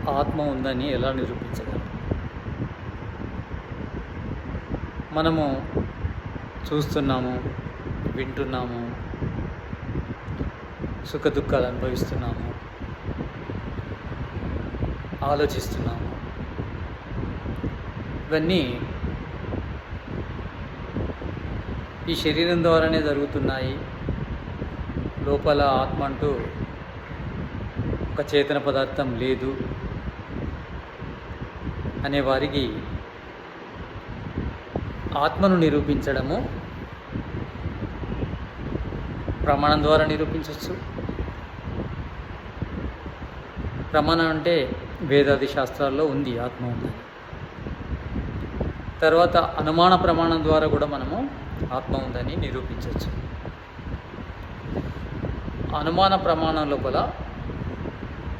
ఆత్మ ఉందని ఎలా నిరూపించగలం? మనము చూస్తున్నాము, వింటున్నాము, సుఖదుఖాలు అనుభవిస్తున్నాము, ఆలోచిస్తున్నాము. ఇవన్నీ ఈ శరీరం ద్వారానే జరుగుతున్నాయి. లోపల ఆత్మ అంటూ ఒక చేతన పదార్థం లేదు అనేవారికి ఆత్మను నిరూపించడము ప్రమాణం ద్వారా నిరూపించవచ్చు. ప్రమాణం అంటే వేదాది శాస్త్రాల్లో ఉంది ఆత్మ ఉందని. తర్వాత అనుమాన ప్రమాణం ద్వారా కూడా మనము ఆత్మ ఉందని నిరూపించవచ్చు. అనుమాన ప్రమాణం లోపల